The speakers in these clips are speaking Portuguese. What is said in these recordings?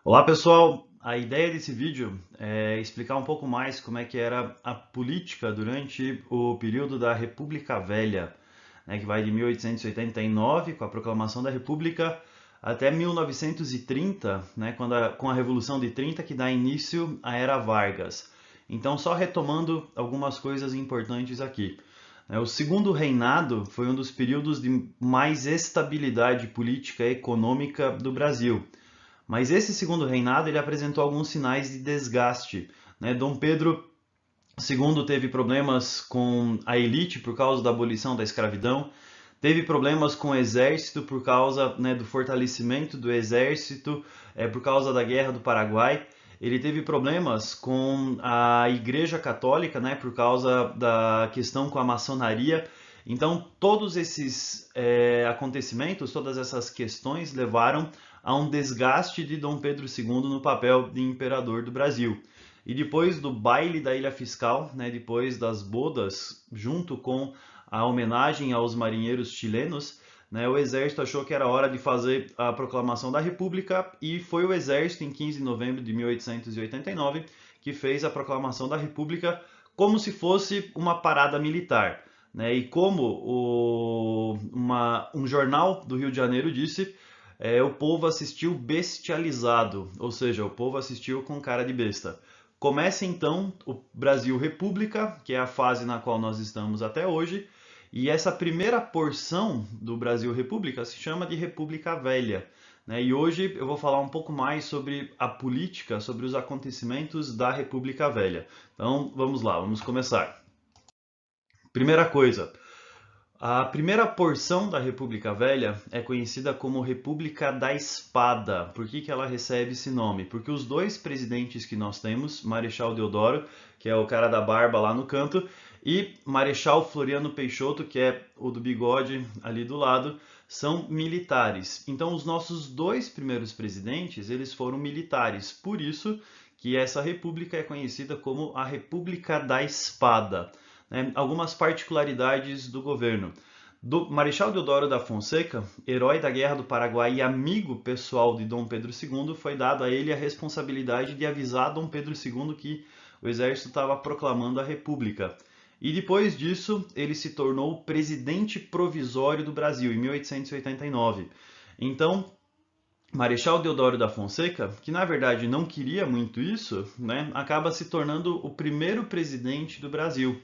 Olá pessoal, a ideia desse vídeo é explicar um pouco mais como é que era a política durante o período da República Velha, né, que vai de 1889, com a proclamação da República, até 1930, né, com a Revolução de 30, que dá início à Era Vargas. Então, só retomando algumas coisas importantes aqui. O segundo reinado foi um dos períodos de mais estabilidade política e econômica do Brasil. Mas esse segundo reinado ele apresentou alguns sinais de desgaste, né? Dom Pedro II teve problemas com a elite por causa da abolição da escravidão, teve problemas com o exército por causa, né, do fortalecimento do exército, por causa da Guerra do Paraguai. Ele teve problemas com a Igreja Católica, né, por causa da questão com a maçonaria. Então, todos esses acontecimentos, todas essas questões levaram a um desgaste de Dom Pedro II no papel de imperador do Brasil. E depois do baile da Ilha Fiscal, né, depois das bodas, junto com a homenagem aos marinheiros chilenos, né, o exército achou que era hora de fazer a proclamação da República e foi o exército, em 15 de novembro de 1889, que fez a proclamação da República como se fosse uma parada militar. Né? E como um jornal do Rio de Janeiro disse, o povo assistiu bestializado, ou seja, o povo assistiu com cara de besta. Começa então o Brasil República, que é a fase na qual nós estamos até hoje, e essa primeira porção do Brasil República se chama de República Velha. Né? E hoje eu vou falar um pouco mais sobre a política, sobre os acontecimentos da República Velha. Então vamos lá, vamos começar. Primeira coisa, a primeira porção da República Velha é conhecida como República da Espada. Por que ela recebe esse nome? Porque os dois presidentes que nós temos, Marechal Deodoro, que é o cara da barba lá no canto, e Marechal Floriano Peixoto, que é o do bigode ali do lado, são militares. Então os nossos dois primeiros presidentes, eles foram militares. Por isso que essa república é conhecida como a República da Espada. Né? Algumas particularidades do governo. Do Marechal Deodoro da Fonseca, herói da Guerra do Paraguai e amigo pessoal de Dom Pedro II, foi dado a ele a responsabilidade de avisar Dom Pedro II que o exército estava proclamando a República. E depois disso, ele se tornou presidente provisório do Brasil, em 1889. Então, Marechal Deodoro da Fonseca, que na verdade não queria muito isso, né, acaba se tornando o primeiro presidente do Brasil.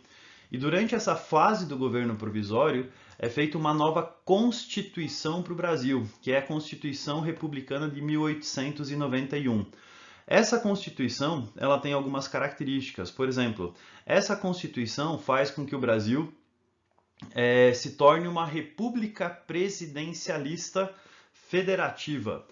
E durante essa fase do governo provisório é feita uma nova Constituição para o Brasil, que é a Constituição Republicana de 1891. Essa Constituição ela tem algumas características. Por exemplo, essa Constituição faz com que o Brasil se torne uma república presidencialista federativa.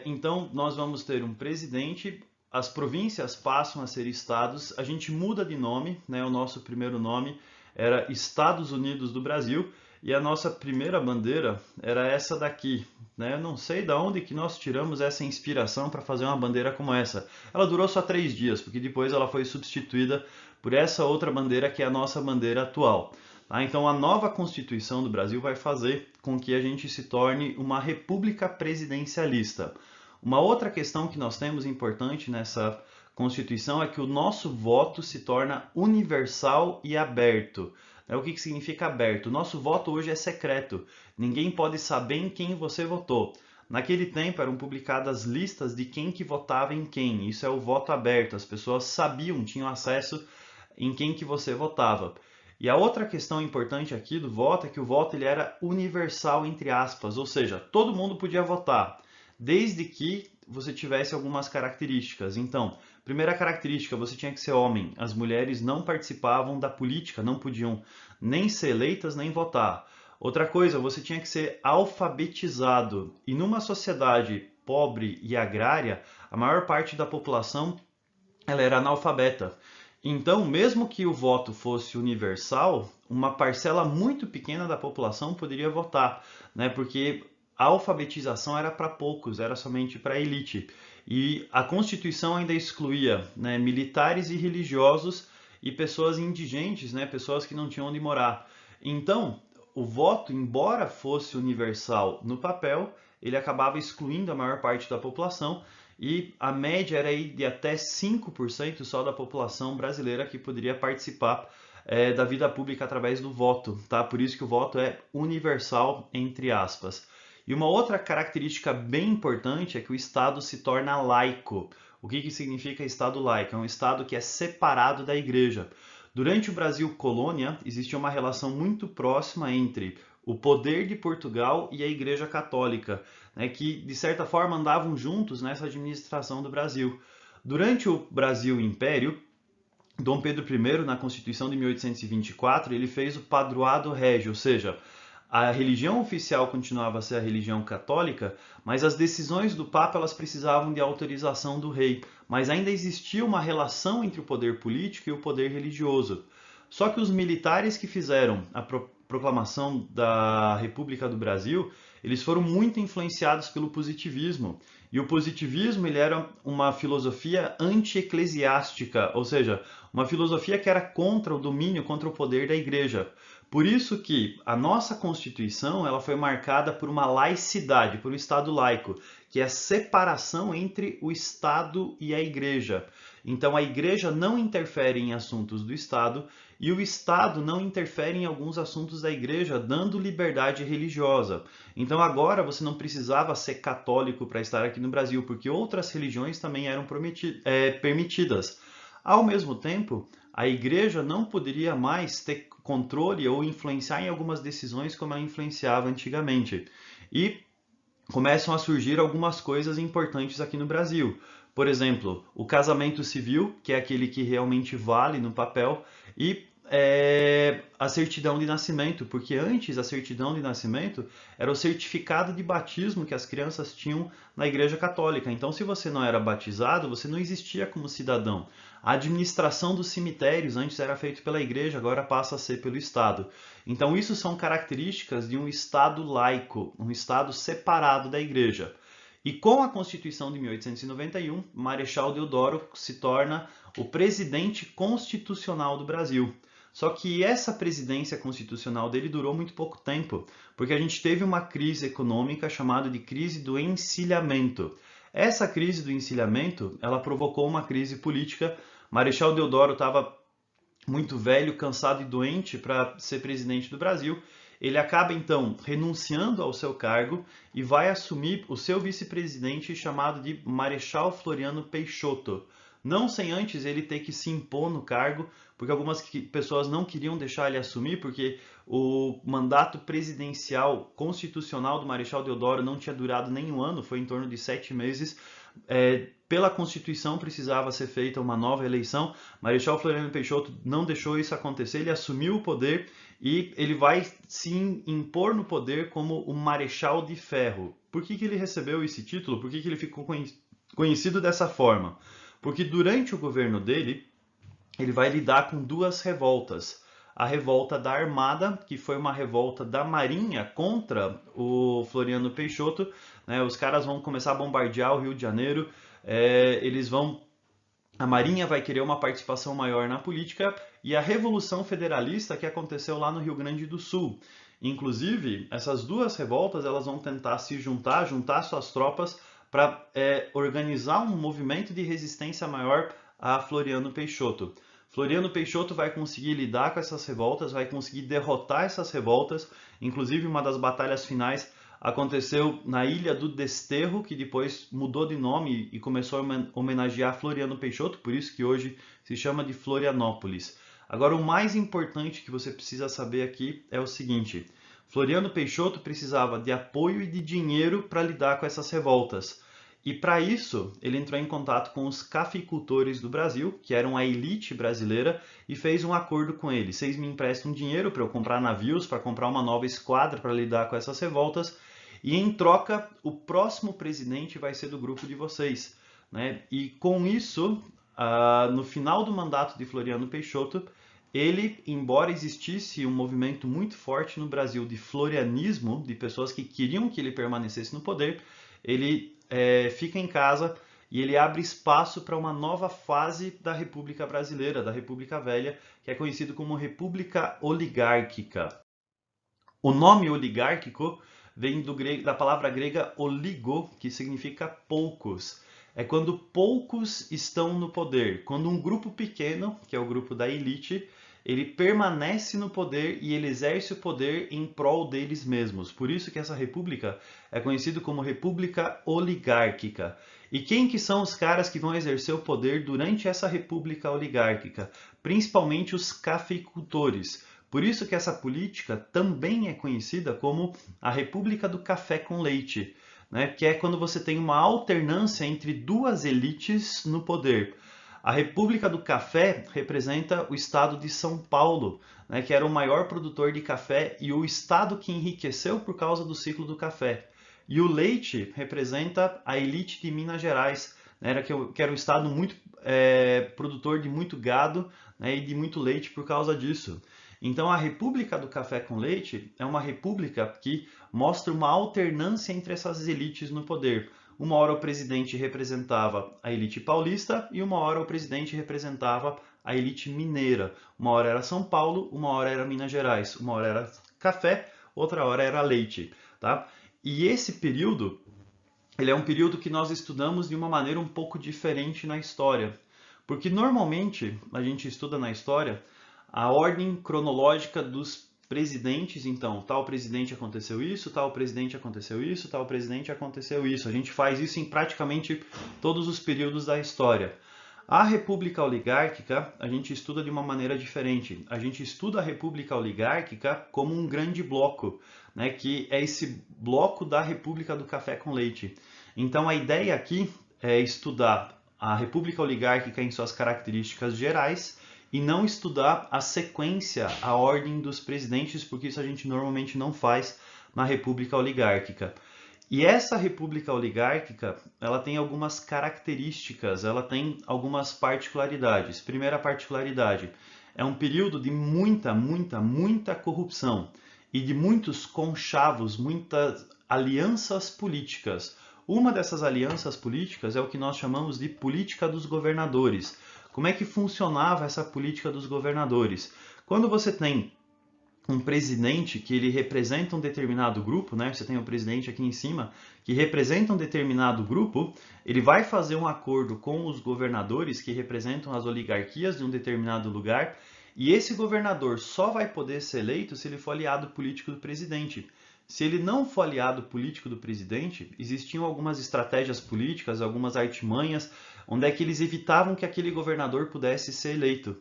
Então, nós vamos ter um presidente, as províncias passam a ser estados, a gente muda de nome, né? O nosso primeiro nome era Estados Unidos do Brasil e a nossa primeira bandeira era essa daqui. Né? Eu não sei de onde que nós tiramos essa inspiração para fazer uma bandeira como essa. Ela durou só 3 dias, porque depois ela foi substituída por essa outra bandeira que é a nossa bandeira atual. Então, a nova Constituição do Brasil vai fazer com que a gente se torne uma república presidencialista. Uma outra questão que nós temos importante nessa Constituição é que o nosso voto se torna universal e aberto. O que significa aberto? O nosso voto hoje é secreto. Ninguém pode saber em quem você votou. Naquele tempo eram publicadas listas de quem que votava em quem. Isso é o voto aberto. As pessoas sabiam, tinham acesso em quem que você votava. E a outra questão importante aqui do voto é que o voto ele era universal, entre aspas, ou seja, todo mundo podia votar, desde que você tivesse algumas características. Então, primeira característica, você tinha que ser homem. As mulheres não participavam da política, não podiam nem ser eleitas nem votar. Outra coisa, você tinha que ser alfabetizado. E numa sociedade pobre e agrária, a maior parte da população ela era analfabeta. Então, mesmo que o voto fosse universal, uma parcela muito pequena da população poderia votar, né? Porque a alfabetização era para poucos, era somente para a elite. E a Constituição ainda excluía, né, militares e religiosos e pessoas indigentes, né, pessoas que não tinham onde morar. Então, o voto, embora fosse universal no papel, ele acabava excluindo a maior parte da população e a média era aí de até 5% só da população brasileira que poderia participar da vida pública através do voto, tá? Por isso que o voto é universal, entre aspas. E uma outra característica bem importante é que o Estado se torna laico. O que significa Estado laico? É um Estado que é separado da Igreja. Durante o Brasil colônia, existia uma relação muito próxima entre o poder de Portugal e a Igreja Católica, né, que de certa forma andavam juntos nessa administração do Brasil. Durante o Brasil Império, Dom Pedro I, na Constituição de 1824, ele fez o Padroado Régio, ou seja, a religião oficial continuava a ser a religião católica, mas as decisões do Papa elas precisavam de autorização do rei. Mas ainda existia uma relação entre o poder político e o poder religioso. Só que os militares que fizeram a proclamação da República do Brasil, eles foram muito influenciados pelo positivismo. E o positivismo ele era uma filosofia anti-eclesiástica, ou seja, uma filosofia que era contra o domínio, contra o poder da igreja. Por isso que a nossa Constituição ela foi marcada por uma laicidade, por um Estado laico, que é a separação entre o Estado e a Igreja. Então a Igreja não interfere em assuntos do Estado e o Estado não interfere em alguns assuntos da Igreja, dando liberdade religiosa. Então agora você não precisava ser católico para estar aqui no Brasil, porque outras religiões também eram permitidas. Ao mesmo tempo, a Igreja não poderia mais ter controle ou influenciar em algumas decisões como ela influenciava antigamente. E começam a surgir algumas coisas importantes aqui no Brasil. Por exemplo, o casamento civil, que é aquele que realmente vale no papel, e a certidão de nascimento, porque antes a certidão de nascimento era o certificado de batismo que as crianças tinham na Igreja Católica. Então, se você não era batizado, você não existia como cidadão. A administração dos cemitérios antes era feita pela Igreja, agora passa a ser pelo Estado. Então, isso são características de um Estado laico, um Estado separado da Igreja. E com a Constituição de 1891, Marechal Deodoro se torna o presidente constitucional do Brasil. Só que essa presidência constitucional dele durou muito pouco tempo, porque a gente teve uma crise econômica chamada de crise do encilhamento. Essa crise do encilhamento, ela provocou uma crise política. Marechal Deodoro estava muito velho, cansado e doente para ser presidente do Brasil. Ele acaba então renunciando ao seu cargo e vai assumir o seu vice-presidente chamado de Marechal Floriano Peixoto. Não sem antes ele ter que se impor no cargo, porque algumas pessoas não queriam deixar ele assumir, porque o mandato presidencial constitucional do Marechal Deodoro não tinha durado nem um ano, foi em torno de 7 meses. Pela Constituição precisava ser feita uma nova eleição. Marechal Floriano Peixoto não deixou isso acontecer, ele assumiu o poder e ele vai se impor no poder como o Marechal de Ferro. Por que ele recebeu esse título? Por que ele ficou conhecido dessa forma? Porque durante o governo dele, ele vai lidar com duas revoltas. A revolta da Armada, que foi uma revolta da Marinha contra o Floriano Peixoto, né? Os caras vão começar a bombardear o Rio de Janeiro, a Marinha vai querer uma participação maior na política, e a Revolução Federalista que aconteceu lá no Rio Grande do Sul. Inclusive, essas duas revoltas elas vão tentar se juntar suas tropas para organizar um movimento de resistência maior a Floriano Peixoto. Floriano Peixoto vai conseguir lidar com essas revoltas, vai conseguir derrotar essas revoltas. Inclusive, uma das batalhas finais aconteceu na Ilha do Desterro, que depois mudou de nome e começou a homenagear Floriano Peixoto, por isso que hoje se chama de Florianópolis. Agora, o mais importante que você precisa saber aqui é o seguinte: Floriano Peixoto precisava de apoio e de dinheiro para lidar com essas revoltas. E para isso, ele entrou em contato com os cafeicultores do Brasil, que eram a elite brasileira, e fez um acordo com eles. Vocês me emprestam dinheiro para eu comprar navios, para comprar uma nova esquadra para lidar com essas revoltas, e em troca, o próximo presidente vai ser do grupo de vocês, né? E com isso, no final do mandato de Floriano Peixoto, ele, embora existisse um movimento muito forte no Brasil de florianismo, de pessoas que queriam que ele permanecesse no poder, ele fica em casa e ele abre espaço para uma nova fase da República Brasileira, da República Velha, que é conhecido como República Oligárquica. O nome oligárquico vem da palavra grega oligo, que significa poucos. É quando poucos estão no poder. Quando um grupo pequeno, que é o grupo da elite, ele permanece no poder e ele exerce o poder em prol deles mesmos. Por isso que essa república é conhecida como república oligárquica. E quem que são os caras que vão exercer o poder durante essa república oligárquica? Principalmente os cafeicultores. Por isso que essa política também é conhecida como a República do Café com Leite, né? Que é quando você tem uma alternância entre duas elites no poder. A República do Café representa o estado de São Paulo, né? Que era o maior produtor de café e o estado que enriqueceu por causa do ciclo do café. E o leite representa a elite de Minas Gerais, né? Que era um estado muito produtor de muito gado, né? E de muito leite por causa disso. Então, a República do Café com Leite é uma república que mostra uma alternância entre essas elites no poder. Uma hora o presidente representava a elite paulista e uma hora o presidente representava a elite mineira. Uma hora era São Paulo, uma hora era Minas Gerais, uma hora era café, outra hora era leite, tá? E esse período, ele é um período que nós estudamos de uma maneira um pouco diferente na história. Porque normalmente a gente estuda na história a ordem cronológica dos presidentes. Então, tal presidente aconteceu isso, tal presidente aconteceu isso, tal presidente aconteceu isso. A gente faz isso em praticamente todos os períodos da história. A República Oligárquica a gente estuda de uma maneira diferente. A gente estuda a República Oligárquica como um grande bloco, né, que é esse bloco da República do Café com Leite. Então, a ideia aqui é estudar a República Oligárquica em suas características gerais e não estudar a sequência, a ordem dos presidentes, porque isso a gente normalmente não faz na República Oligárquica. E essa República Oligárquica, ela tem algumas características, ela tem algumas particularidades. Primeira particularidade, é um período de muita corrupção e de muitos conchavos, muitas alianças políticas. Uma dessas alianças políticas é o que nós chamamos de política dos governadores. Como é que funcionava essa política dos governadores? Quando você tem um presidente que ele representa um determinado grupo, né? Você tem um presidente aqui em cima que representa um determinado grupo, ele vai fazer um acordo com os governadores que representam as oligarquias de um determinado lugar, e esse governador só vai poder ser eleito se ele for aliado político do presidente. Se ele não for aliado político do presidente, existiam algumas estratégias políticas, algumas artimanhas, onde é que eles evitavam que aquele governador pudesse ser eleito.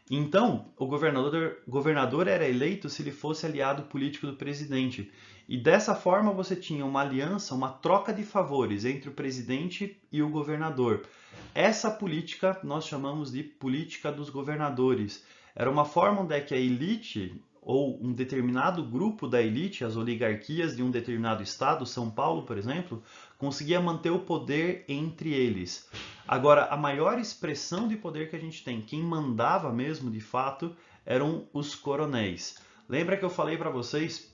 Então, o governador era eleito se ele fosse aliado político do presidente. E dessa forma você tinha uma aliança, uma troca de favores entre o presidente e o governador. Essa política nós chamamos de política dos governadores. Era uma forma onde é que a elite, ou um determinado grupo da elite, as oligarquias de um determinado estado, São Paulo, por exemplo, conseguia manter o poder entre eles. Agora, a maior expressão de poder que a gente tem, quem mandava mesmo, de fato, eram os coronéis. Lembra que eu falei para vocês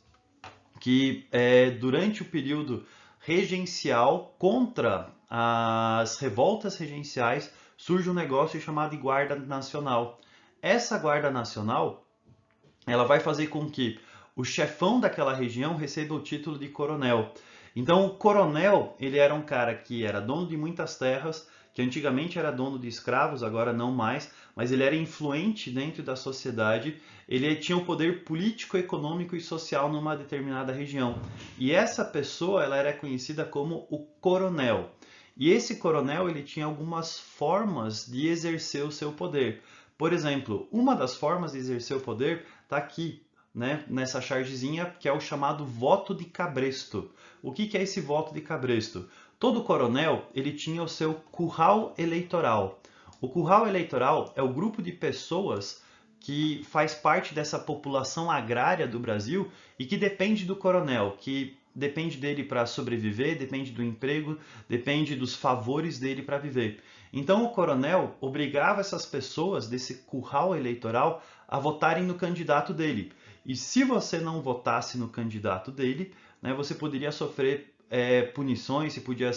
que durante o período regencial, contra as revoltas regenciais, surge um negócio chamado de Guarda Nacional. Essa Guarda Nacional, ela vai fazer com que o chefão daquela região receba o título de coronel. Então, o coronel, ele era um cara que era dono de muitas terras, que antigamente era dono de escravos, agora não mais, mas ele era influente dentro da sociedade, ele tinha um poder político, econômico e social numa determinada região. E essa pessoa, ela era conhecida como o coronel. E esse coronel, ele tinha algumas formas de exercer o seu poder. Por exemplo, uma das formas de exercer o poder está aqui, né, nessa chargezinha, que é o chamado voto de cabresto. O que é esse voto de cabresto? Todo coronel, ele tinha o seu curral eleitoral. O curral eleitoral é o grupo de pessoas que faz parte dessa população agrária do Brasil e que depende do coronel, que depende dele para sobreviver, depende do emprego, depende dos favores dele para viver. Então o coronel obrigava essas pessoas desse curral eleitoral a votarem no candidato dele. E se você não votasse no candidato dele, né, você poderia sofrer punições, você podia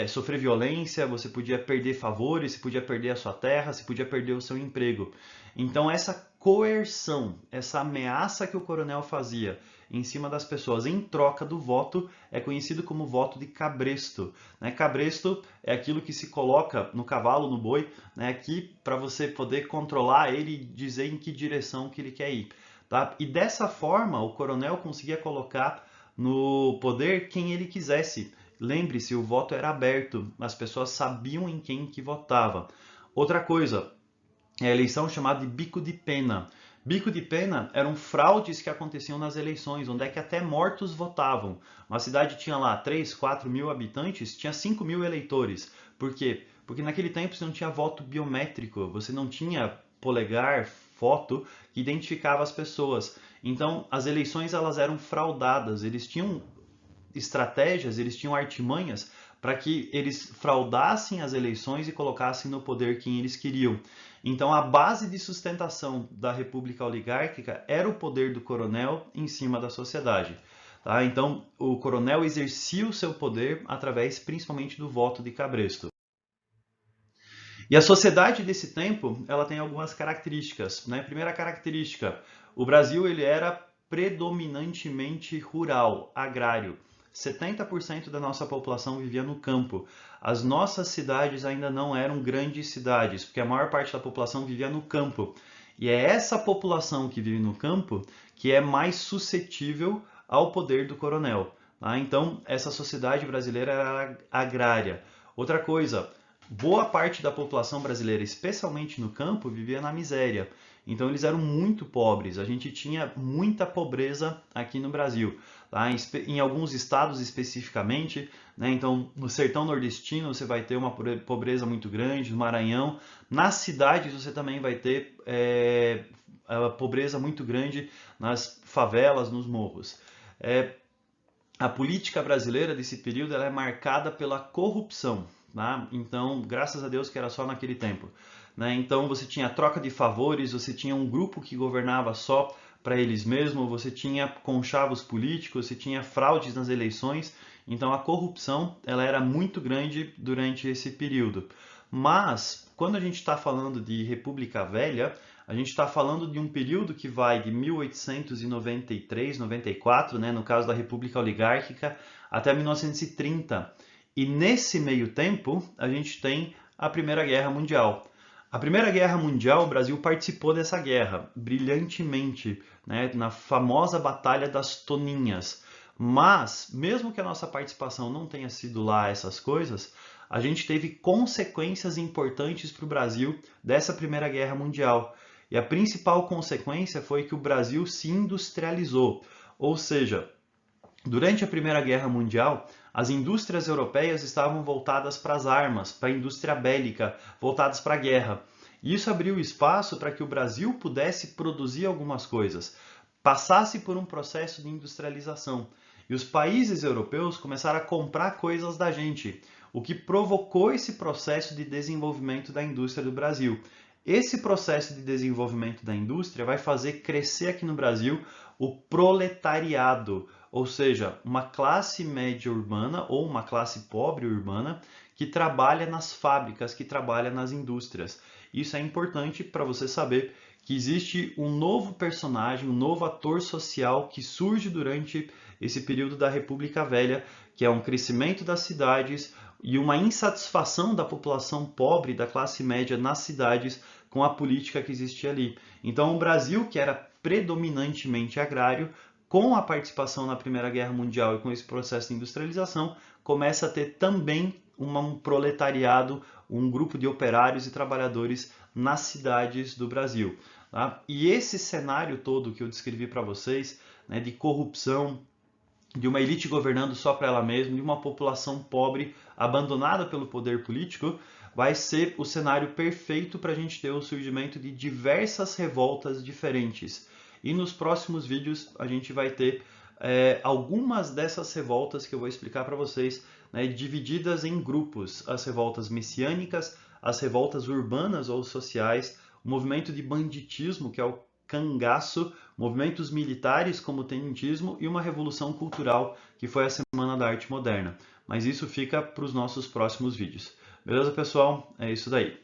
sofrer violência, você podia perder favores, você podia perder a sua terra, você podia perder o seu emprego. Então essa coerção, essa ameaça que o coronel fazia em cima das pessoas em troca do voto, é conhecido como voto de cabresto. Cabresto é aquilo que se coloca no cavalo, no boi, aqui para você poder controlar ele e dizer em que direção que ele quer ir. Tá? E dessa forma, o coronel conseguia colocar no poder quem ele quisesse. Lembre-se, o voto era aberto, as pessoas sabiam em quem que votava. Outra coisa, é a eleição chamada de bico de pena. Bico de pena eram fraudes que aconteciam nas eleições, onde é que até mortos votavam. Uma cidade tinha lá 3, 4 mil habitantes, tinha 5 mil eleitores. Por quê? Porque naquele tempo você não tinha voto biométrico, você não tinha polegar, foto, que identificava as pessoas. Então, as eleições elas eram fraudadas, eles tinham estratégias, eles tinham artimanhas para que eles fraudassem as eleições e colocassem no poder quem eles queriam. Então, a base de sustentação da República Oligárquica era o poder do coronel em cima da sociedade. Tá? Então, o coronel exercia o seu poder através principalmente do voto de cabresto. E a sociedade desse tempo, ela tem algumas características. Primeira característica, o Brasil ele era predominantemente rural, agrário. 70% da nossa população vivia no campo. As nossas cidades ainda não eram grandes cidades, porque a maior parte da população vivia no campo. E é essa população que vive no campo que é mais suscetível ao poder do coronel. Tá? Então, essa sociedade brasileira era agrária. Outra coisa, boa parte da população brasileira, especialmente no campo, vivia na miséria. Então eles eram muito pobres, a gente tinha muita pobreza aqui no Brasil. Tá? Em alguns estados especificamente, então no sertão nordestino você vai ter uma pobreza muito grande, no Maranhão. Nas cidades você também vai ter a pobreza muito grande nas favelas, nos morros. A política brasileira desse período ela é marcada pela corrupção. Tá? Então, graças a Deus que era só naquele tempo. Então, você tinha troca de favores, você tinha um grupo que governava só para eles mesmos, você tinha conchavos políticos, você tinha fraudes nas eleições. Então, a corrupção ela era muito grande durante esse período. Mas, quando a gente está falando de República Velha, a gente está falando de um período que vai de 1893, 94, no caso da República Oligárquica, até 1930. E nesse meio tempo, a gente tem a Primeira Guerra Mundial. A Primeira Guerra Mundial, o Brasil participou dessa guerra brilhantemente, na famosa Batalha das Toninhas. Mas, mesmo que a nossa participação não tenha sido lá essas coisas, a gente teve consequências importantes para o Brasil dessa Primeira Guerra Mundial. E a principal consequência foi que o Brasil se industrializou. Ou seja, durante a Primeira Guerra Mundial, as indústrias europeias estavam voltadas para as armas, para a indústria bélica, voltadas para a guerra. E isso abriu espaço para que o Brasil pudesse produzir algumas coisas, passasse por um processo de industrialização. E os países europeus começaram a comprar coisas da gente, o que provocou esse processo de desenvolvimento da indústria do Brasil. Esse processo de desenvolvimento da indústria vai fazer crescer aqui no Brasil o proletariado, ou seja, uma classe média urbana ou uma classe pobre urbana que trabalha nas fábricas, que trabalha nas indústrias. Isso é importante para você saber que existe um novo personagem, um novo ator social que surge durante esse período da República Velha, que é um crescimento das cidades e uma insatisfação da população pobre, da classe média nas cidades com a política que existia ali. Então o Brasil, que era predominantemente agrário, com a participação na Primeira Guerra Mundial e com esse processo de industrialização, começa a ter também um proletariado, um grupo de operários e trabalhadores nas cidades do Brasil. Tá? E esse cenário todo que eu descrevi para vocês, de corrupção, de uma elite governando só para ela mesma, de uma população pobre abandonada pelo poder político, vai ser o cenário perfeito para a gente ter o surgimento de diversas revoltas diferentes. E nos próximos vídeos a gente vai ter algumas dessas revoltas que eu vou explicar para vocês, divididas em grupos. As revoltas messiânicas, as revoltas urbanas ou sociais, o movimento de banditismo, que é o cangaço, movimentos militares como o tenentismo e uma revolução cultural, que foi a Semana da Arte Moderna. Mas isso fica para os nossos próximos vídeos. Beleza, pessoal? É isso daí.